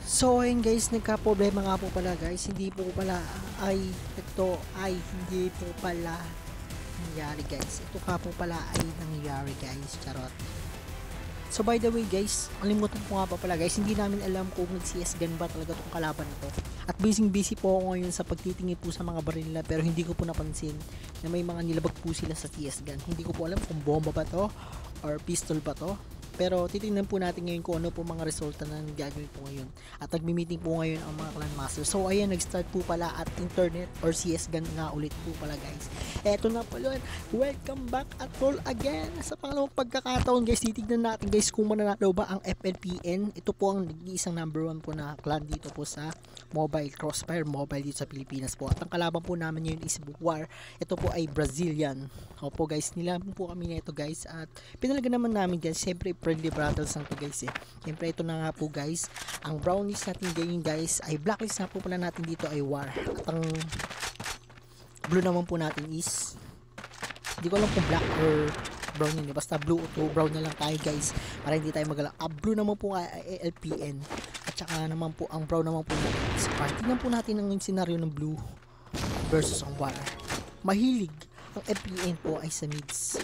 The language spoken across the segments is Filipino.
So ayun guys, nagka-problema nga po pala guys, hindi po pala ay ito ay hindi po pala nangyari guys. Ito ka po pala ay nangyari guys, charot. So by the way guys, alimutan ko nga pa pala guys, hindi namin alam kung nag-CS gun ba talaga itong kalaban to. At busy po ako ngayon sa pagtitingin po sa mga baril nila, pero hindi ko po napansin na may mga nilabag po sila sa CS gun. Hindi ko po alam kung bomba ba to or pistol ba to. Pero titingnan po natin ngayon kung ano po mga resulta na gagawin po ngayon. At nagmi-meeting po ngayon ang mga clan master. So ayan, nag-start po pala at internet or CS gun nga ulit po pala guys. Eto na po yun. Welcome back at roll again. Sa pangalawang pagkakataon guys, titignan natin guys kung mananalo ba ang FLPN. Ito po ang isang number 1 po na clan dito po sa mobile, Crossfire Mobile dito sa Pilipinas po. At ang kalaban po namin ngayon is War. Ito po ay Brazilian. Opo guys, nilaban po kami nito guys. At pinalaga naman namin guys, siyempre friendly battles lang to guys eh. Siyempre ito na nga po guys, ang brownies natin ngayon guys ay blacklist na po pala natin dito ay War. At ang blue naman po natin is, hindi ko alam kung black or brown yun eh. Basta blue to brown na lang tayo guys para hindi tayo magalang. Blue naman po ay LPN. At saka naman po ang brown naman po natin is War. Tingnan po natin ang scenario ng blue versus ang War. Mahilig ang FPN po ay sa mids.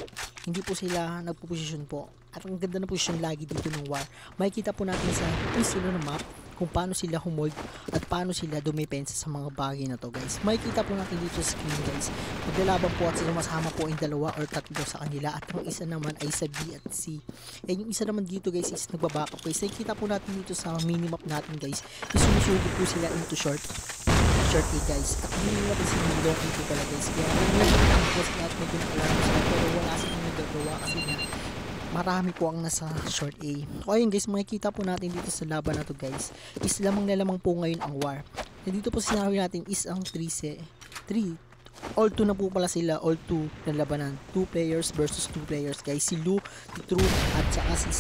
Hindi po sila nagpo-position po. At ang ganda na position lagi dito ng War. Makikita po natin sa silo ng map kung paano sila humold at paano sila dumepensa sa mga bagay na to guys. Makikita po natin dito sa screen guys. Maglalaban po at sumasama po ang dalawa or tatlo sa kanila at ang isa naman ay sa B at C. And yung isa naman dito guys is nagbabackup guys. Nakikita po natin dito sa minimap natin guys. Isusugod po sila into short A guys. At hindi nila pa sila long A pala guys. Kaya ang boss natin medyo nakalaman sila pero wala silang nagagawa kasi nga marami po ang nasa short A. O ayun guys, makikita po natin dito sa laban na to guys is lamang na lamang po ngayon ang War. And dito po scenario natin is ang 3 all 2 na po pala sila, all 2 na labanan. 2 players versus 2 players guys. Si Lu, si True at saka si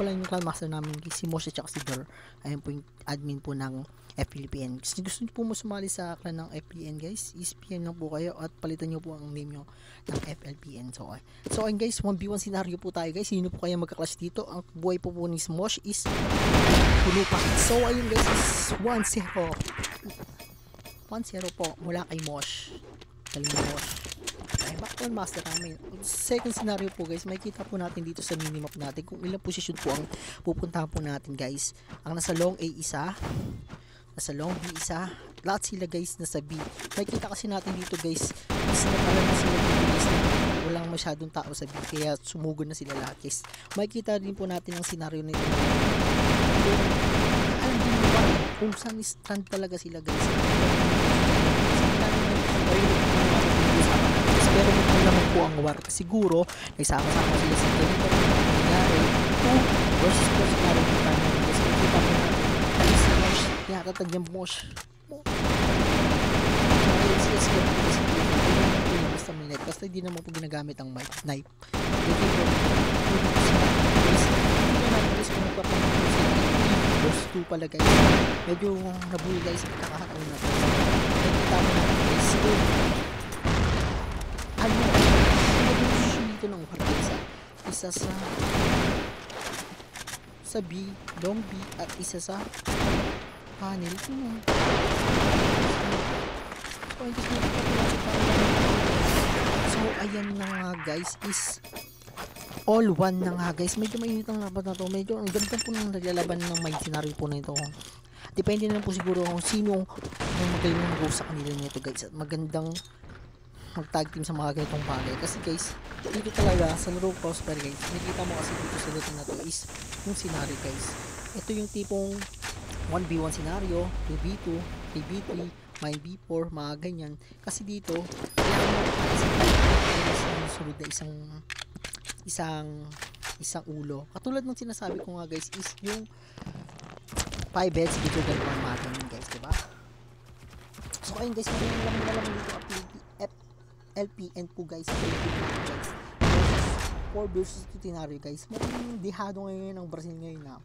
pala yung clan master namin si Moshe at si Dor. Ayun po yung admin po ng FLPN. Gusto nyo po mo sumali sa clan ng FLPN guys, is-PM lang po kayo at palitan nyo po ang name nyo ng FLPN. So ayun guys, 1v1 scenario po tayo guys. Sino po kaya magka-clash dito? Ang buhay po ni Smosh is puno pa. So ayun guys, is 1-0 po mula kay Mosh. Galing mo Mosh. Background master namin. Second scenario po guys, makikita po natin dito sa minimap natin kung ilang position po ang pupuntahan po natin guys. Ang nasa long A isa, nasa long B isa, lahat sila guys nasa B. Makikita kasi natin dito guys, is nakala na sila dito guys na walang masyadong tao sa B, kaya sumugod na sila lahat guys. Makikita din po natin ang scenario nito. Alam din mo ba kung saan stand talaga sila guys. Pero kung naman po ang War, siguro nagsama-sama sila sa ganito nangyari 2 versus 4 scenario po tayo kasi nakita po natin si Mosh, tinatatag niyang Mosh basta minute, basta hindi naman po ginagamit ang knife versus 2 pala guys. Medyo nabuli guys at kakahataw na nakita mo natin guys dito ng War guys, isa sa B, long B at isa sa panel. So ayan na nga guys, is all 1 na nga guys. Medyo mainit ang laban na to, medyo ang ganda po ng naglalaban ng may scenario po na ito. Depende na po siguro kung sino ang magaling mag-go sa kanila nito guys at magandang mag-tag team sa mga ganitong bagay. Kasi guys, dito talaga sa laro Crossfire guys, nakikita mo kasi dito sa luto na to is yung scenario guys. Ito yung tipong 1v1 scenario, 2v2, 3v3, 9v4, mga ganyan. Kasi dito, sunod na isang ulo. Katulad ng sinasabi ko nga guys is yung 5 heads dito gano'n natin guys, diba? So ayun guys, maraming naman dito LPN po guys, 4 versus 2 scenario guys. Mukhang dihado ngayon ang Brazil ngayon na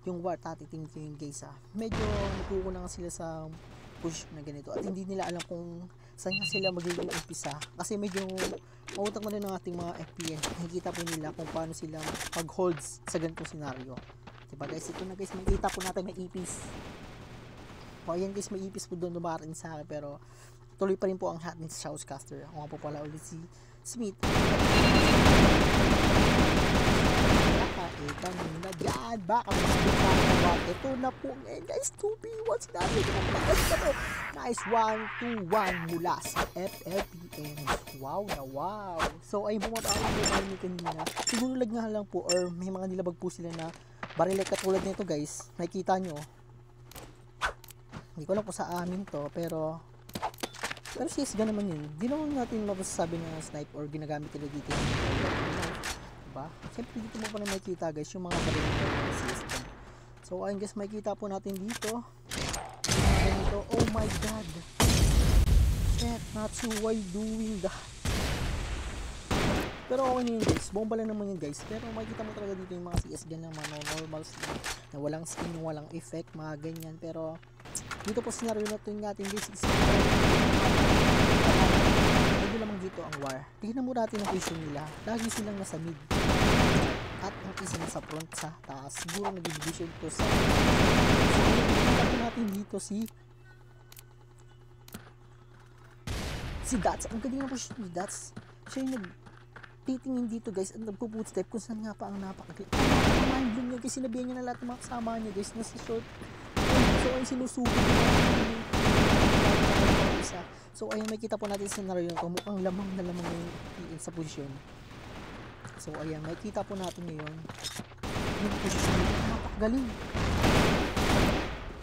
yung War, tatitingin ko yun guys medyo nagkukulang sila sa push na ganito at hindi nila alam kung saan nga sila magiging umpisa. Kasi medyo mautak na rin ng ating mga FPN. Nakikita po nila kung paano sila mag-holds sa ganitong senaryo. Diba guys, ito na guys, makikita po natin may ipis. O ayan guys, may ipis po doon dumarating sa akin, pero tuloy pa rin po ang hat ni Shoutcaster. Ako nga po pala ulit si Smith. Ito na dyan, baka mas ito na po ngayon guys, 2v1 sinabi ko na ito. Nice 1-2-1 mula sa FFPN. Wow na wow. So ay bumaba ako po kami kanina. Siguro lag nga lang po or may mga nilabag po sila na baril katulad nito guys. Nakikita nyo. Hindi ko lang po sa amin to, pero CSGO naman yun. Di naman natin masasabi na snipe or ginagamit nila dito. Diba? Siyempre dito mo pa na makikita guys yung mga baril ng CSGO. So ayun guys, makikita po natin dito. Oh my god. Shit, Natsu, why doing that? Pero okay na yun guys, bomba lang naman yun guys. Pero makikita mo talaga dito yung mga CSGO ng mga normal skin na walang skin, walang effect, mga ganyan. Pero dito po scenario na ito natin guys, medyo lamang dito ang war. Tingnan mo natin ang position nila, lagi silang nasa mid at ang isa nasa front sa taas. Siguro nag-division to sa so natin dito si Dats. Ang galing na po si Dats, siya yung nagtitingin dito guys at nagpo-footstep kung saan nga pa ang napakagaling. Mind blown niya guys, sinabihan niya na lahat ng mga kasama niya guys nasa short. So ayun, sinusugod isa. So ayun, makikita po natin sa scenario nito, mukhang lamang na lamang yung PN sa posisyon. So ayan, makikita po natin ngayon yung posisyon nito, napakagaling,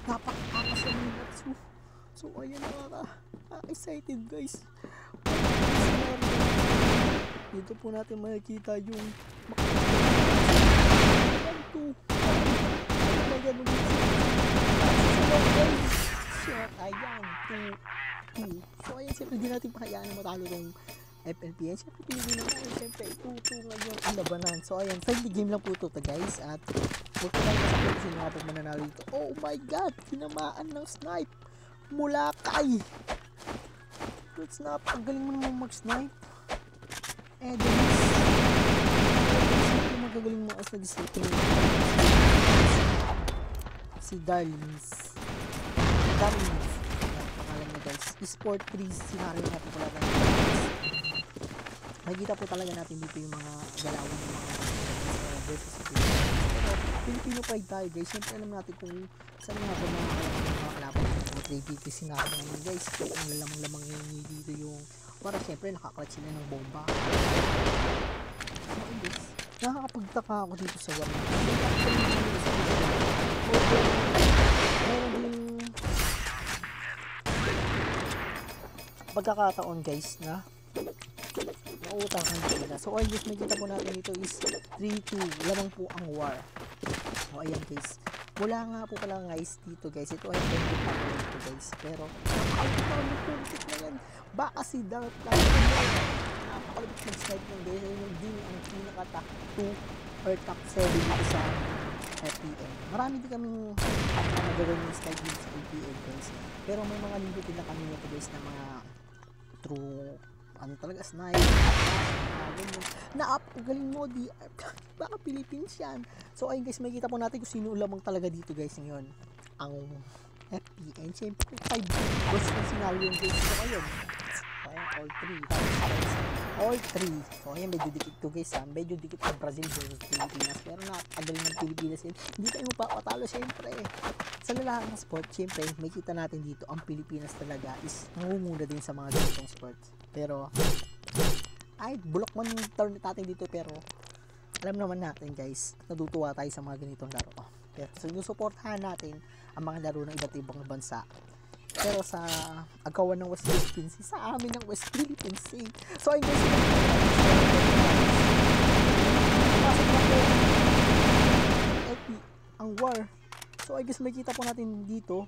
napakakas na yung Natsu. So ayan, excited guys. Dito po natin makikita yung ayan, 2-2. So ayan, siyempre di natin pakayaan na matalo tong FLPN. Siyempre pinili na tayo, siyempre 2-2 ngayon ang labanan. So ayan, friendly game lang po ito guys. At huwag ko lang masakit kasi mga pag mananalo ito. Oh my god, tinamaan ng snipe mula kay good snap. Ang galing mo naman mag-snipe. Edenis, magagaling mo as nag-snipe si Darlings. Pangalan niya guys, Esport 3 scenario na po pala tayo guys. Makikita po talaga natin dito yung mga galawan ng mga versus Filipino pride tayo guys. Siyempre alam natin kung saan nga po mga kalaban ng 3v3 scenario naman guys. Ang lamang-lamang yun dito yung para siyempre nakaklatch sila ng bomba. Nakakapagtaka ako dito sa one. Meron din pagkakataon guys na nauutakan sila. So ayun guys, makikita po natin dito is 3-2, lamang po ang war. O ayan guys, wala nga po pala guys dito guys, ito ay 20 pa po dito guys, pero napakalit na yan, baka si Dark lang napakalabit mag-snipe ng guys. Ayun din ang pinaka top 2 or top 7 dito sa FPN. Marami din kaming nagagawin yung snipe dito sa FPN guys, pero may mga linggo din na kami nito guys na mga true ano talaga snipe napagaling mo di baka Philippines yan. So ayun guys, makikita po natin kung sino lamang talaga dito guys ngayon ang FPN. Siyempre 5 boss ng scenario yung guys. So ayun, all 3. So ayan, medyo dikit to guys ha. Medyo dikit ang Brazil versus Pilipinas, pero napagaling ng Pilipinas yun. Hindi tayo mapapatalo siyempre sa lahat ng sport. Siyempre makikita natin dito ang Pilipinas talaga is nangunguna din sa mga ganitong sports. Pero ay bulok man yung turn natin dito, pero alam naman natin guys, natutuwa tayo sa mga ganitong laro. Pero sinusuportahan natin ang mga laro ng iba't ibang bansa. Pero sa agawan ng West Philippines, sa amin ng West Philippines So ayun guys, ang war. So I guess makita po natin dito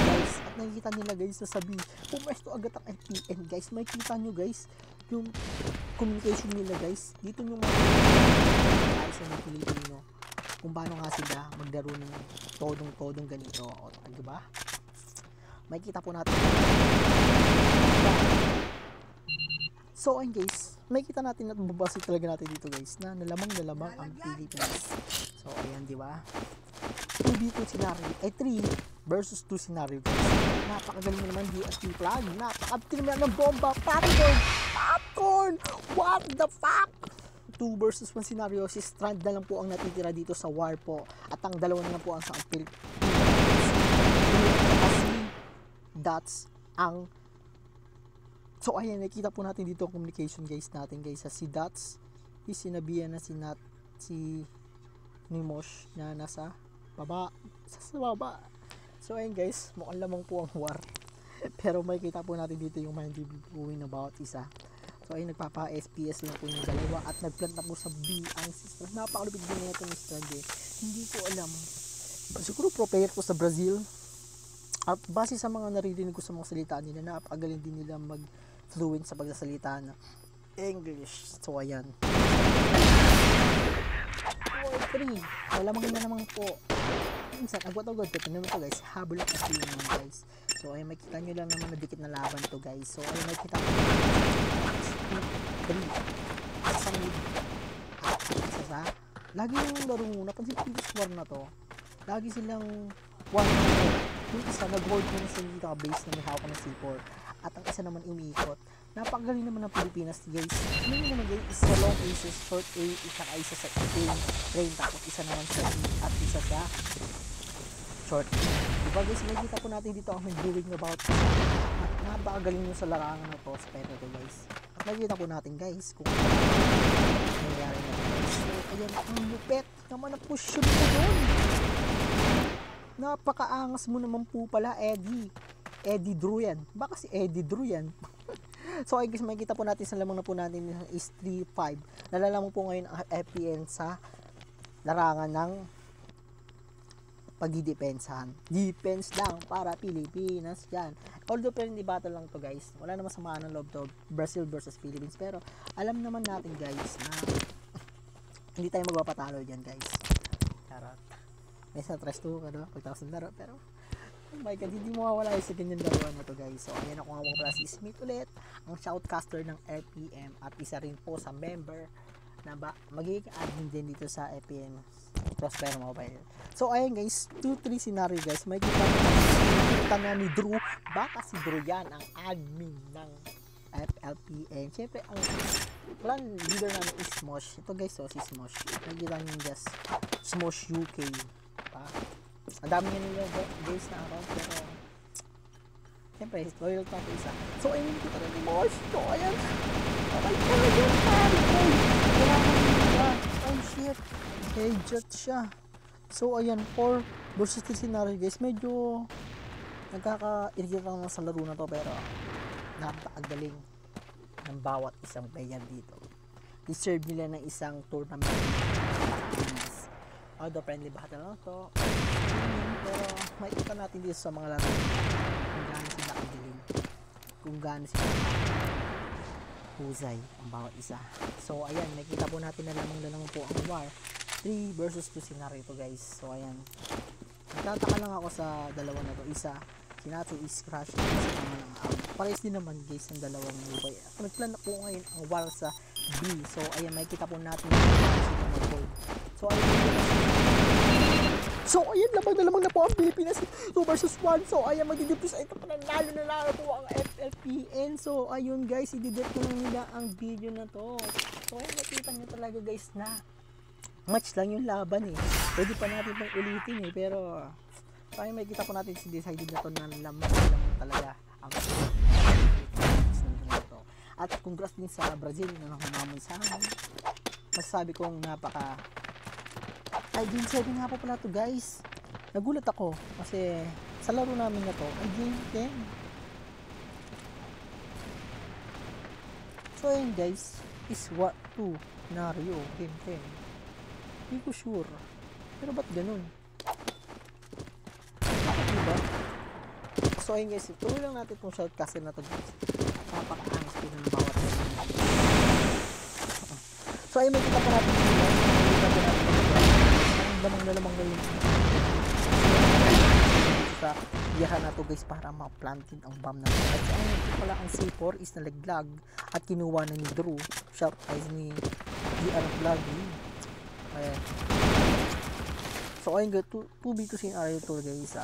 guys, at nakikita nila guys na sabi pumesto agad ang FPN guys. Makikita nyo guys yung communication nila guys dito, yung mga ayos ng Pilipino kung paano nga sila maglaro ng todong ganito, o diba? makikita po natin. So ayun guys, makikita natin at mababasa talaga natin dito guys na nalamang ang Philippines. So ayan, di ba? 2v2 scenario, 3 versus 2 scenario guys. Napakagaling naman DSP flag, napakagaling ng bomba, popcorn, what the fuck? 2 versus 1 scenario, si Strand na lang po ang natitira dito sa war po, at ang dalawa na lang po ang sa Philippines. That's ang so ayan, nakita po natin dito ang communication guys natin guys sa si Dots. Sinabihan na si Nat, si Nimosh na nasa baba, sa baba. So ayun guys, mukhang lamang po ang war. Pero makikita po natin dito yung mind going about isa. So ayun, nagpapa SPS lang po yung dalawa at nagplant na po sa B ang sister. Napakalupit din na ito ni Strand. Hindi ko alam. Siguro pro player po sa Brazil. At base sa mga naririnig ko sa mga salita nila, napakagaling din nila mag-fluent sa pagsasalita na English. So ayan. 4-3. Malamang na naman po. Minsan, agwat-agwat. Ito naman ito guys. Habol at kasi naman guys. So ayun, makikita nyo lang naman na dikit na laban to guys. So ayun, makikita ko 3. Sa mid. Isa sa. Lagi yung laro muna. Pansin ko yung war na to. Lagi silang 1. Yung isa, nag-hold mo na sa base na may hawak ng C4. At ang isa naman umiikot. Napakagaling naman ng Pilipinas guys. Ano naman guys, isa long aces, short A, isa sa train, tapos isa naman sa E, at isa sa short A. Diba guys, makikita po natin dito ang doing about at napakagaling nyo sa larangan na to sa pera to guys. At makikita po natin guys kung nangyayari na guys. So ayan, ang lupet naman na push yun po doon. Napakaangas mo naman po pala, Eddie Drew yan. Baka si Eddie Drew yan. So ay guys, makikita po natin sa lamang na po natin is 3-5. Nalalaman po ngayon ang FPN sa larangan ng pagdidepensahan. Defense lang para Pilipinas yan. Although friendly battle lang to guys. Wala naman samaan ng loob to, Brazil versus Philippines. Pero alam naman natin guys na hindi tayo magpapatalo dyan guys. Charot. May sa 3-2 ka, no? Pagtakas ng laro. Pero oh my god, hindi mawawala sa ganyan laruan na to guys. So ayan, ako nga mga pala si Smith ulit, ang shoutcaster ng RPM at isa rin po sa member na magiging admin din dito sa RPM Prospero Mobile. So ayan guys, 2-3 scenario guys. May kita na ni Drew. Baka si Drew yan ang admin ng FLPM. Siyempre ang plan leader namin is Smosh. Ito guys, so si Smosh. Nakikita nyo just Smosh UK. Ang dami nyo nila guys na account, pero siyempre loyal pa ako isa. So ayun, kita na ni Mosh. So ayan, okay pa yun, pari ko. Oh shit, headshot siya. So ayan, 4 versus 3 scenario guys. Medyo nagkaka-irrigate lang sa laro na to, pero napakagaling ng bawat isang player dito. Deserve nila ng isang tournament. Although friendly battle na to, pero makikita natin dito sa mga laro kung gaano sila kagaling, kung gaano sila husay ang bawat isa. So ayan, makikita po natin na lamang po ang war 3 versus 2 scenario to guys. So ayan, nagtataka lang ako sa dalawa na to. Isa, si Natsu is crash, isa naman ang pares din naman guys ang dalawang mobile. Nagplan na po ngayon ang war sa B. So ayan, makikita po natin sila mag-hold. So ayan, lamang na po ang Pilipinas 2 versus 1. So ayan, magdidipis ito pa, nanalo na lang po ang FLPN. So ayun guys, i-delete ko lang nila ang video na to. So ayan, nakita nyo talaga guys na match lang yung laban eh. Pwede pa natin pang ulitin eh, pero so ayun, makikita po natin si decided na to na lamang talaga ang Philippines na to. At congrats din sa Brazil na humamon sa amin. Masasabi kong napaka ay game 7 nga po pala to guys. Nagulat ako kasi sa laro namin na to ay game 10. So ayun guys, is what 2 scenario game 10. Hindi ko sure, pero ba't ganun? Bakit diba? So ayun guys, tuloy lang natin itong shoutcaster na to guys. Napaka-angas po ng bawat so ayun, makikita po natin lamang na lamang ngayon sa biyara na to guys para ma-planted ang bomb natin. At ayun pala ang C4 is nalaglag at kinuha na ni Drew siya ay ni DR Vlogging. Ayan. So ayun guys, 2v2 scenario to guys.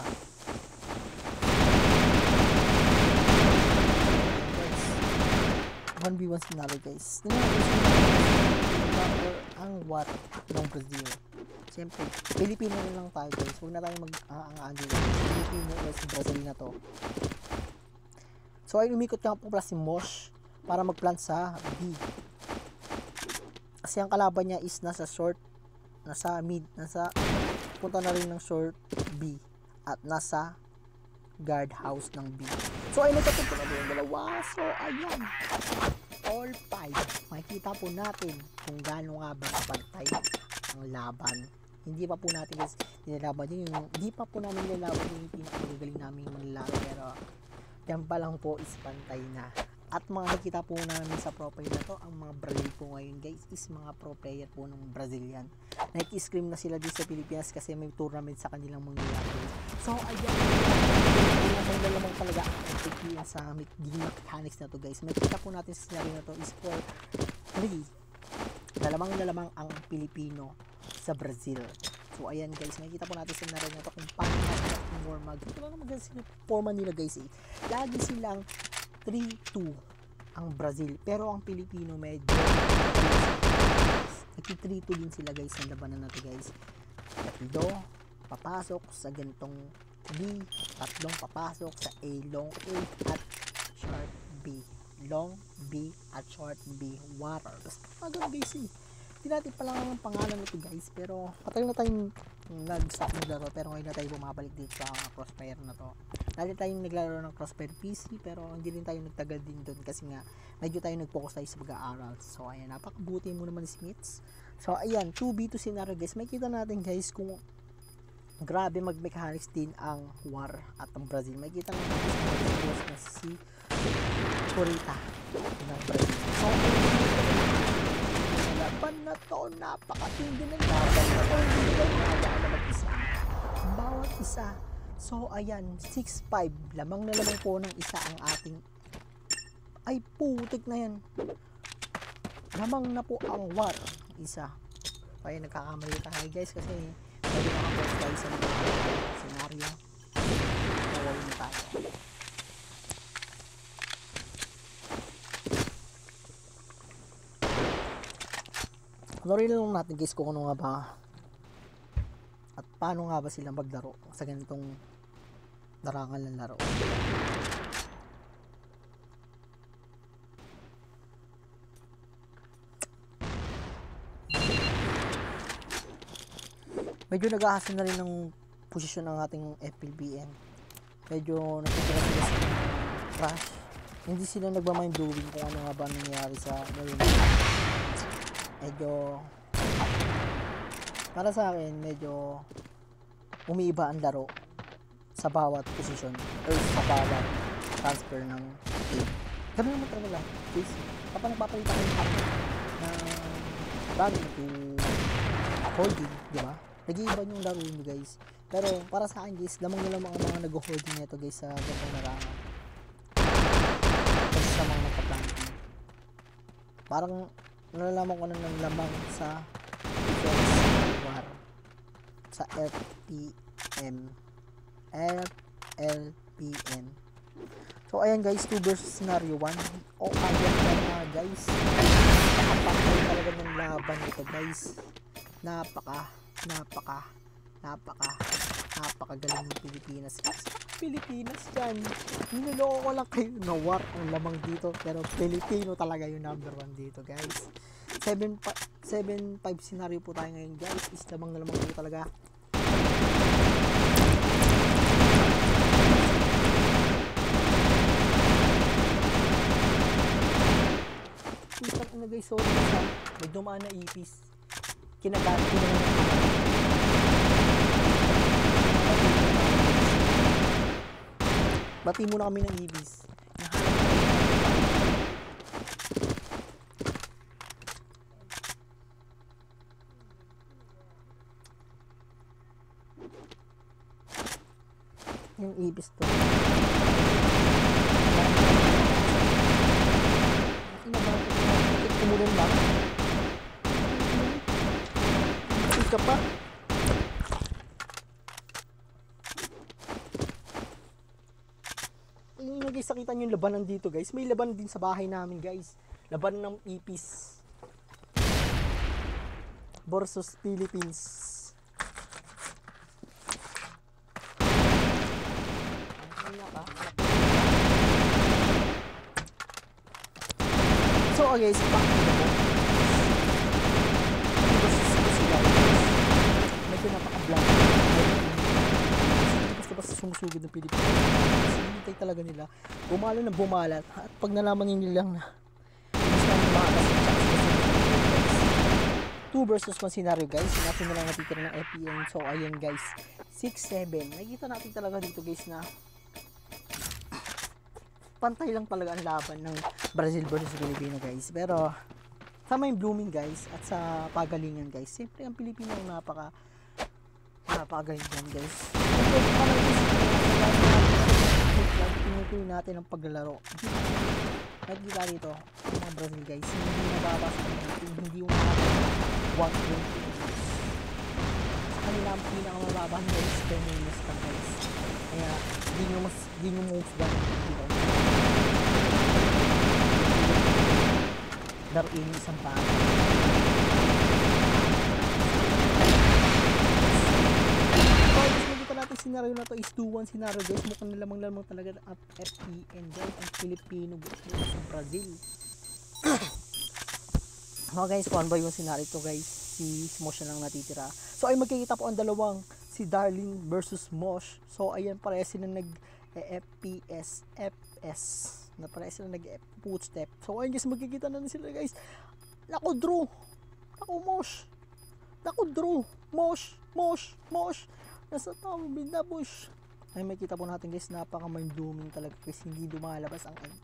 1v1 scenario guys. Ang war ng Brazil. Siyempre, Pilipino na lang tayo guys. Huwag na tayo mag-aang-aang Pilipino versus Brazil na to. So ay umikot nga po pala si Mosh para mag-plant sa B. Kasi ang kalaban niya is nasa short, nasa mid, nasa punta na rin ng short B at nasa guard house ng B. So ay nagkatugtog na yung dalawa. So ayan, all 5. Makikita po natin kung gaano nga ba kapantay ang laban. Hindi pa po natin guys nilalaban yun, hindi pa po namin nilalaban yung pinakamagaling namin manlalaro, pero yan pa lang po is pantay na. At mga nakita po namin sa profile na to, ang mga Brazil po ngayon guys is mga pro player po ng Brazilian. Nag-scream na sila dito sa Pilipinas kasi may tournament sa kanilang mangyayari. So ayan, lamang talaga ang pagkikiyan sa game mechanics na to guys. Makikita po natin sa scenario na to is for 3. Lalamang ang Pilipino sa Brazil. So ayan guys, makikita po natin sa scenario na to kung paano natin mag-forma. Ito lang naman guys, forma nila guys eh. Lagi silang 3-2 ang Brazil, pero ang Pilipino medyo nagki-3-2 din sila guys sa labanan na to guys. Tatlo papasok sa ganitong B, tatlong papasok sa A, long A at short B, long B at short B, Warriors. Maganda guys eh. Hindi natin pa lang ang pangalan nito guys, pero patagal na tayong nag-stop naglaro, pero ngayon na tayo bumabalik dito sa Crossfire na to. Dati tayong naglaro ng Crossfire PC, pero hindi rin tayo nagtagal din doon kasi nga medyo tayo nag-focus tayo sa pag-aaral. So ayan, napakabuti mo naman si Smiths. So ayan, 2v2 scenario guys. Makikita natin guys kung grabe mag-mechanics din ang war at ang Brazil. Makikita natin guys na si Corita ng Brazil. So laban na to, napakatindi ng laban na to, hindi na mag-isa bawat isa. So ayan, 6-5, lamang na lamang po ng isa ang ating, ay putik na yan, lamang na po ang war isa. Kaya nagkakamali tayo guys kasi pwede makapost tayo sa scenario, nawawin na tayo. Panorin lang natin guys kung ano nga ba at paano nga ba sila maglaro sa ganitong larangan ng laro. Medyo nag-ahasan na rin ng posisyon ng ating FPLBN. Medyo nagtitira sila sa crash. Hindi sila nagmamind blowing kung ano nga ba nangyayari sa Marine. Medyo para sa akin medyo umiiba ang laro sa bawat posisyon or sa bawat transfer ng game. Ganun naman talaga lang guys, kapag nagpapalitan kayo ng running to holding, di ba? Nag-iiba yung laro nyo guys, pero para sa akin guys, lamang nila ang mga nag-holding nito guys sa gantong larangan kasi sa mga nagpa-planting. Parang nalalaman ko na ng lamang sa defense war sa LPN. So ayan guys, 2 versus scenario 1. O ayan na guys, nakapakay talaga ng laban ito guys. Napakagaling ng Pilipinas. Pilipinas dyan, niloloko ko lang kayo na war ang lamang dito, pero Pilipino talaga yung number 1 dito guys. 7-5 scenario po tayo ngayon guys, is lamang na lamang po talaga. Putang ina guys, sorry sa may dumaan na ipis, kinagamit ko naman bati muna kami ng ibis. ipis to. Tumulong lang. Ika pa. Ayun nga guys, nakita nyo yung labanan dito guys. May labanan din sa bahay namin guys. Labanan ng ipis versus Philippines. So guys, back to the book. Medyo napaka-blank. Basta sumusugod ng Pilipinas. Hinintay talaga nila. Bumala na bumalat. At pag nalaman nila lang na gusto namin makakas 2 versus 1 scenario guys. Natin na lang natitira ng FPN. So ayan guys, 6-7. Nakikita natin talaga dito guys na pantay lang talaga ang laban ng Brazil versus Pilipino guys. Pero sa may blooming guys at sa pagalingan guys, siyempre ang Pilipino napakagaling yan guys. Tinutuloy natin ang paglalaro. Nakikita dito ang mga Brazil guys, hindi nababasa natin, hindi yung 120 sa kanila ang pinakamababa nila is 10 minutes pa guys. Kaya hindi nyo moves ganun dito. Daruin yung isang bagay. So guys, nakita natin scenario na to is 2-1 scenario guys. Mukhang nalamang talaga ang FPN guys, ang Filipino guys sa Brazil. So guys, 1 by 1 scenario to guys. Si Mosh lang natitira. So ay magkikita po ang dalawang, si Darling versus Mosh. So ayan, parehas sila nag FPS FS na parehas sila nag footstep. So ayun guys, magkikita na sila guys. Nako Drew, nako Mosh, nako Drew, Mosh nasa tao, binabush. Ay makita po natin guys, napaka-mind-blooming talaga guys. Hindi lumalabas ang end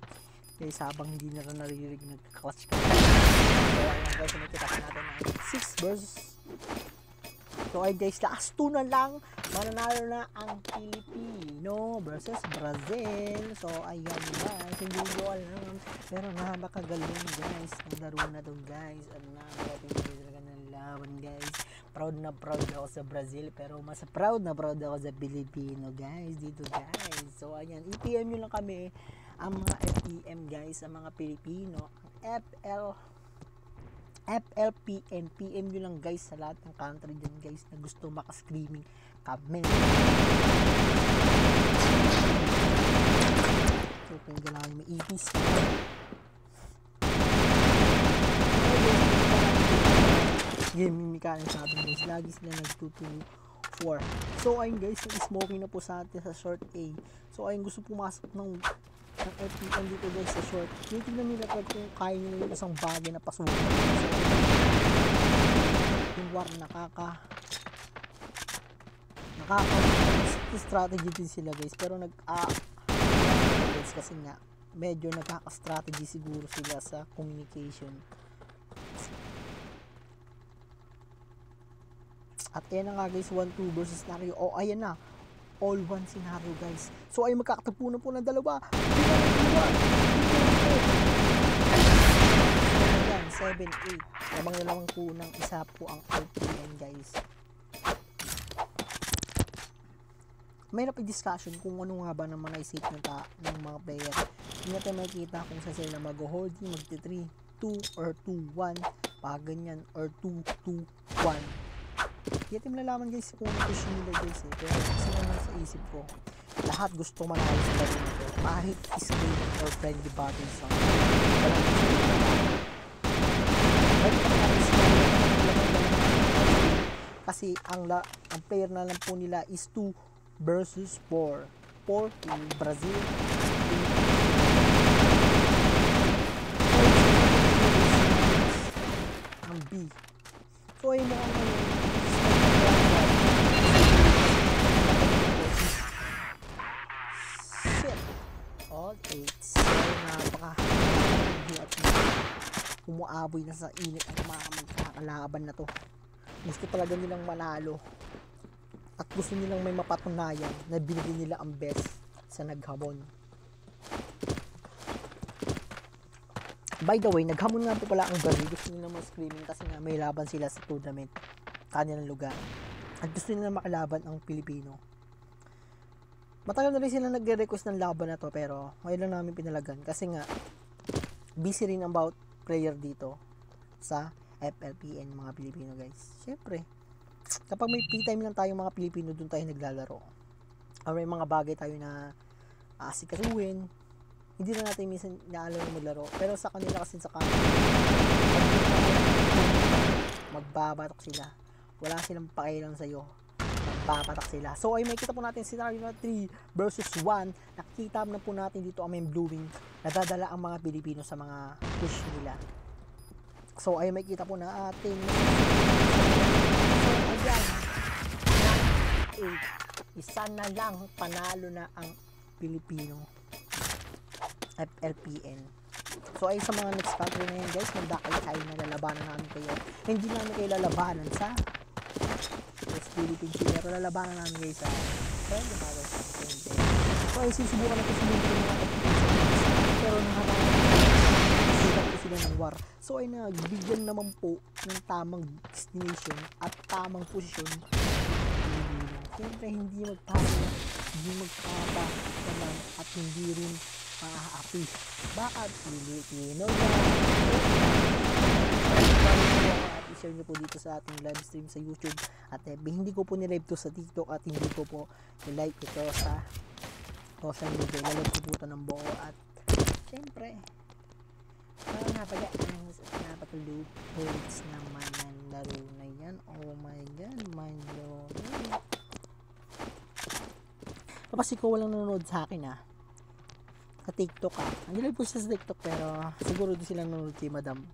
guys habang hindi na naririnig nagka-clutch ka. So ayun guys, makita po natin na 6 versus. So ay guys, last 2 na lang, mananalo na ang Pilipino versus Brazil. So ayan guys, hindi ko alam, pero napakagaling guys ang laro na to guys. Ano na, talaga ng laban guys. Proud na proud ako sa Brazil, pero mas proud na proud ako sa Pilipino guys dito guys. So ayan, i-PM nyo lang kami ang mga FPM guys, ang mga Pilipino, FLPN, PM nyo lang guys sa lahat ng country dyan guys na gusto maka-screaming kami. So kung gano'n may ipis game mechanics natin guys, lagi sila nag-2-2-4. So ayun guys, yung smoking na po sa atin sa short A. So ayun, gusto pumasok ng FPN dito guys sa short. Titignan nila kung kaya nyo yung isang bagay na pasukin. So yung war strategy din sila guys, pero guys, kasi nga medyo nagkaka-strategy siguro sila sa communication. At ayan na nga guys, 1-2 versus scenario. O ayan na, all 1 scenario guys. So ay magkakatagpo na po ng dalawa. 7-8. Lamang na lamang po ng isa po ang RPN guys. Mayroon pa discussion kung ano nga ba naman ay set ng mga player. Hindi natin makikita kung sa sila mag-holding, mag-3, 2 or 2-1, pag ganyan, or 2-2-1. Hindi natin malalaman guys kung ano position nila guys eh. Pero kasi naman sa isip ko, lahat gusto manalo sa laro nito. Kahit is gaming or friendly battles lang. Kasi ang player na lang po nila is 2 versus 4. 4 in Brazil. Ang B. So ayun mo ang shit. All 8. So umuaboy na sa init ang mga magkakalaban na to. Gusto talaga nilang manalo. at gusto nilang may mapatunayan na binili nila ang best sa naghamon. By the way, naghamon nga po pala ang Brazil. Gusto nila mag-screaming kasi nga may laban sila sa tournament kanilang lugar. At gusto nila makalaban ang Pilipino. Matagal na rin sila nagre-request ng laban na to, pero ngayon lang namin pinalagan kasi nga busy rin about player dito sa FLPN mga Pilipino guys. Siyempre, kapag may free time lang tayo mga Pilipino, doon tayo naglalaro. Or may mga bagay tayo na asikasuhin, hindi na natin minsan naalala maglaro. Pero sa kanila kasi sa kanila, magbabatok sila. Wala silang pakialam sa'yo. Magbabatok sila. So ay makikita po natin scenario na 3 versus 1. Nakikita na po natin dito ang main blooming. Nadadala ang mga Pilipino sa mga push nila. So ay makikita po natin. So ayan. 8. Isa na lang panalo na ang Pilipino. FLPN. So ay sa mga next country na yun guys, magdakay tayo na lalabanan namin kayo. Hindi namin kayo lalabanan sa West Philippine Sea, pero lalabanan namin guys sa friendly matters. So ay susubukan natin sumulong ng mga pero nakatakot po sila ng war. So ay nagbigyan naman po ng tamang destination at tamang posisyon. Siyempre hindi magpapa naman at hindi rin maaapi. Bakit Pilipino yan? At i-share nyo po dito sa ating live stream sa YouTube at hindi ko po nilive to sa TikTok at hindi ko po nilive ito sa social media. Nalive ko po ito ng buo at siyempre napaka-loophools naman ng laro na yan. Oh my god, Milo. Tapos ikaw walang nanonood sa akin sa TikTok Andun po siya sa TikTok pero siguro di sila nanonood kay Madam.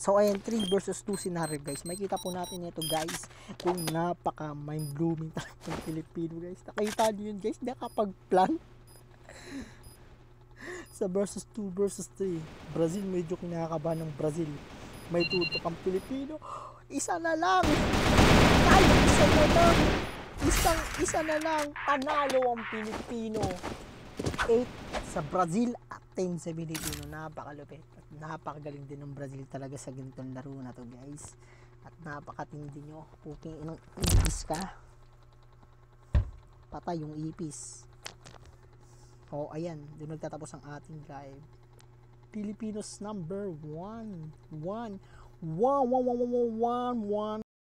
So ayan, 3 versus 2 scenario guys. Makikita po natin ito guys kung napaka mind blooming talaga ng Pilipino guys. Nakita niyo yun guys, nakapag-plan sa versus 2 versus 3. Brazil, medyo kinakabahan ng Brazil. May tutok ang Pilipino. Isa na lang. Ay, isa na lang. Isa na lang. Panalo ang Pilipino. 8 sa Brazil at 10 sa Pilipino. Napakalupit at napakagaling din ng Brazil talaga sa ganitong laro na to guys. At napakatindi nyo. Puking inang ipis ka. Patay yung ipis. O ayan, doon nagtatapos ang ating live. Filipinos number 1. 1. 1. 1. 1. 1. 1.